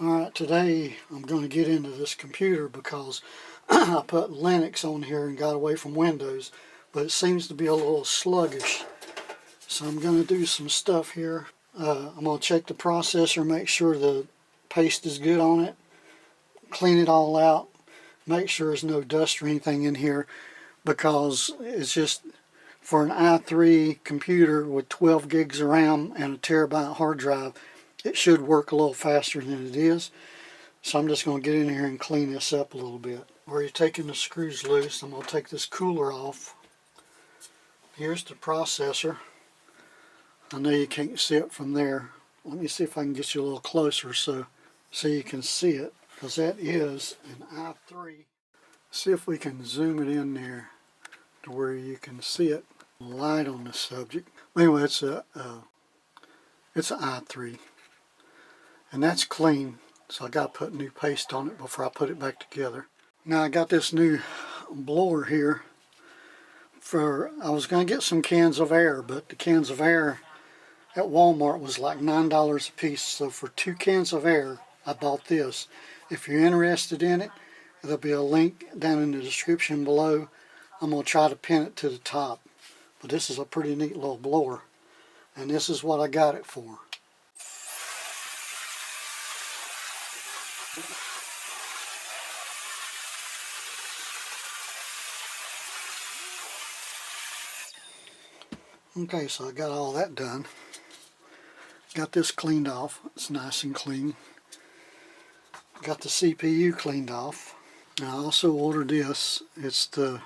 Alright, today I'm going to get into this computer because I put Linux on here and got away from Windows, but it seems to be a little sluggish. So I'm going to do some stuff here. I'm going to check the processor, make sure the paste is good on it, clean it all out, make sure there's no dust or anything in here, because it's just for an i3 computer with 12 gigs of RAM and a terabyte hard drive, it should work a little faster than it is. So I'm just going to get in here and clean this up a little bit. Where you're taking the screws loose, I'm going to take this cooler off. Here's the processor. I know you can't see it from there. Let me see if I can get you a little closer so you can see it, because that is an i3. See if we can zoom it in there to where you can see it. Light on the subject. Anyway, it's an i3, and that's clean. So I got to put new paste on it before I put it back together. Now I got this new blower here. I was going to get some cans of air, but the cans of air at Walmart was like $9 a piece. So for 2 cans of air, I bought this. If you're interested in it, there'll be a link down in the description below. I'm going to try to pin it to the top. But this is a pretty neat little blower, and this is what I got it for. Okay, so I got all that done. Got this cleaned off. It's nice and clean. Got the CPU cleaned off. Now I also ordered this. It's the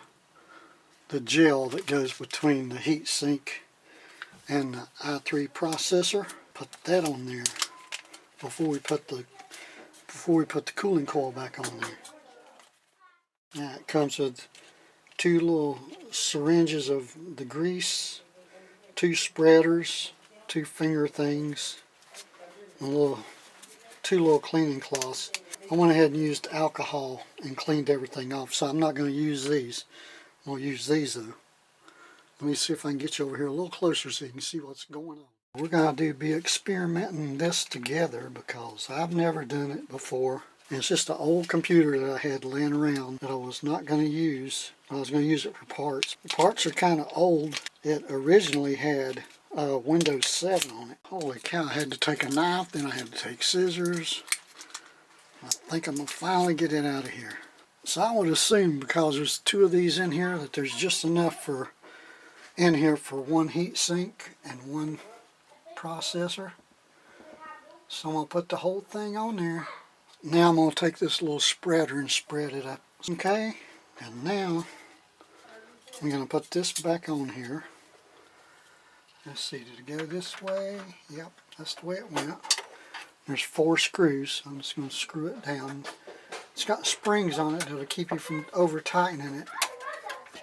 gel that goes between the heat sink and the i3 processor. Put that on there before we put the cooling coil back on there. Now it comes with 2 little syringes of the grease, 2 spreaders, 2 finger things, and 2 little cleaning cloths. I went ahead and used alcohol and cleaned everything off, so I'm not going to use these. I'm going to use these though. Let me see if I can get you over here a little closer so you can see what's going on. We're going to be experimenting this together because I've never done it before. It's just an old computer that I had laying around that I was not going to use. I was going to use it for parts. The parts are kind of old. It originally had Windows 7 on it. Holy cow, I had to take a knife, then I had to take scissors. I think I'm going to finally get it out of here. So I would assume, because there's 2 of these in here, that there's just enough in here for 1 heat sink and 1 processor. So I'm going to put the whole thing on there. Now I'm going to take this little spreader and spread it up. Okay, and now I'm going to put this back on here. Let's see, did it go this way? Yep, that's the way it went. There's 4 screws. I'm just going to screw it down. It's got springs on it that'll keep you from over tightening it.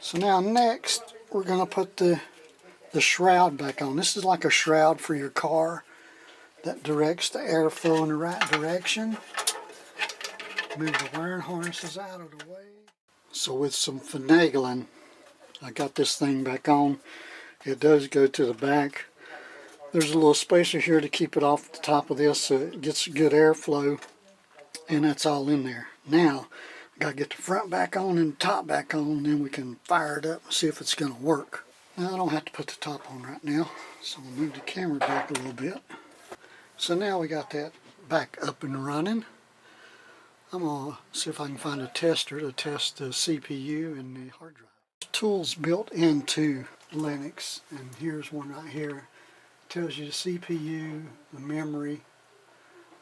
So now next we're going to put the shroud back on. This is like a shroud for your car that directs the airflow in the right direction. Move the wiring harnesses out of the way. So with some finagling, I got this thing back on. It does go to the back. There's a little spacer here to keep it off the top of this so it gets good airflow, and that's all in there. Now I got to get the front back on and the top back on, then we can fire it up and see if it's going to work. Now I don't have to put the top on right now, so we'll move the camera back a little bit. So now we got that back up and running. I'm going to see if I can find a tester to test the CPU and the hard drive. Tools built into Linux, and here's one right here. It tells you the CPU, the memory,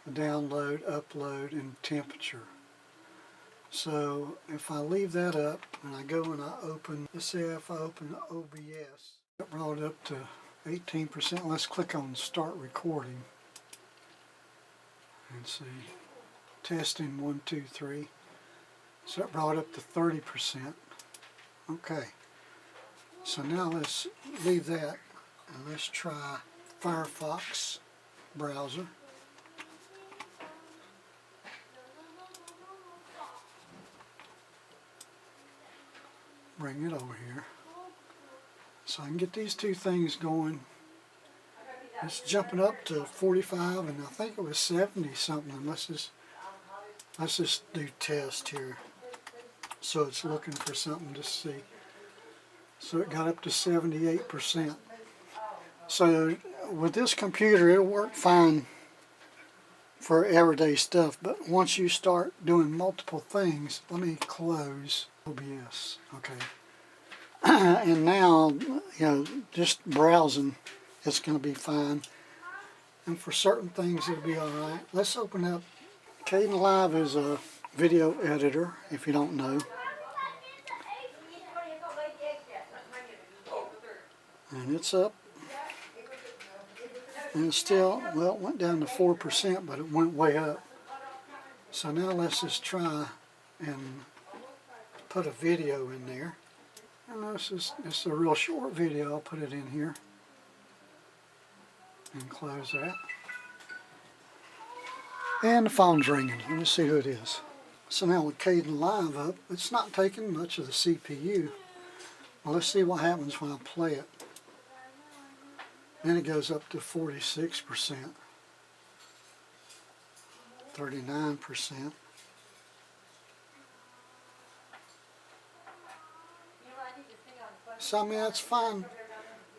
the download, upload, and temperature. So if I leave that up and I go and I open, let's say if I open OBS, it brought it up to 18%. Let's click on start recording and see. Testing 1, 2, 3. So it brought it up to 30%. Okay. So now let's leave that and let's try Firefox browser. Bring it over here. So I can get these 2 things going. It's jumping up to 45, and I think it was 70 something. Let's just Let's just do test here. So it's looking for something to see. So it got up to 78%. So with this computer, it'll work fine for everyday stuff, but once you start doing multiple things, let me close OBS, okay. And now, just browsing, it's going to be fine. And for certain things, it'll be all right. Let's open up. Kdenlive is a video editor, if you don't know. And it's up. And it's still, well, it went down to 4%, but it went way up. So now let's just try and put a video in there. And this is a real short video. I'll put it in here and close that. And the phone's ringing. Let me see who it is. So now with Kdenlive up, it's not taking much of the CPU. Well, let's see what happens when I play it. Then it goes up to 46%, 39%. So I mean, that's fine.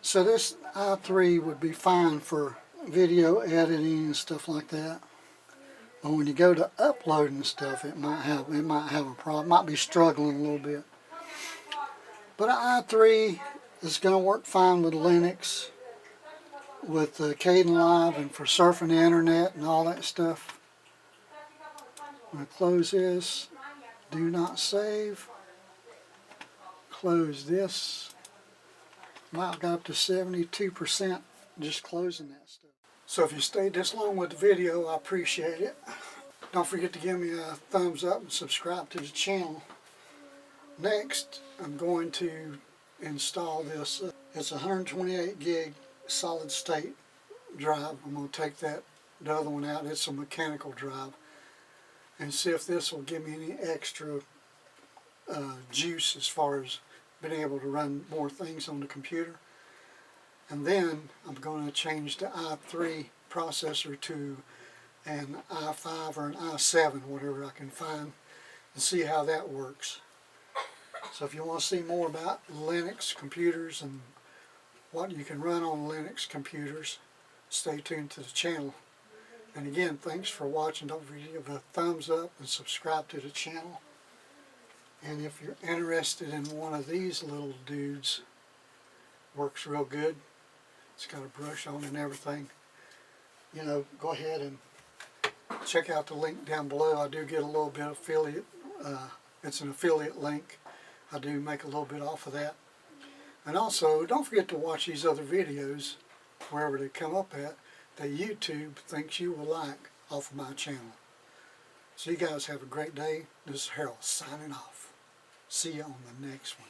So this i3 would be fine for video editing and stuff like that. But when you go to uploading stuff, it might have a problem. It might be struggling a little bit. But an i3 is going to work fine with Linux, with Kdenlive, and for surfing the internet and all that stuff. I'm going to close this. Do not save. Close this. Wow, got up to 72% just closing that stuff. So if you stayed this long with the video, I appreciate it. Don't forget to give me a thumbs up and subscribe to the channel. Next, I'm going to install this. It's a 128 gig solid state drive. I'm going to take the other one out. It's a mechanical drive, and see if this will give me any extra juice as far as being able to run more things on the computer. And then I'm going to change the i3 processor to an i5 or an i7, whatever I can find, and see how that works. So if you want to see more about Linux computers and what you can run on Linux computers, stay tuned to the channel. And again, thanks for watching. Don't forget to give a thumbs up and subscribe to the channel. And if you're interested in one of these little dudes, works real good. It's got a brush on and everything. Go ahead and check out the link down below. I do get a little bit of affiliate. It's an affiliate link. I do make a little bit off of that. And also, don't forget to watch these other videos, wherever they come up at, that YouTube thinks you will like off of my channel. So you guys have a great day. This is Harold signing off. See you on the next one.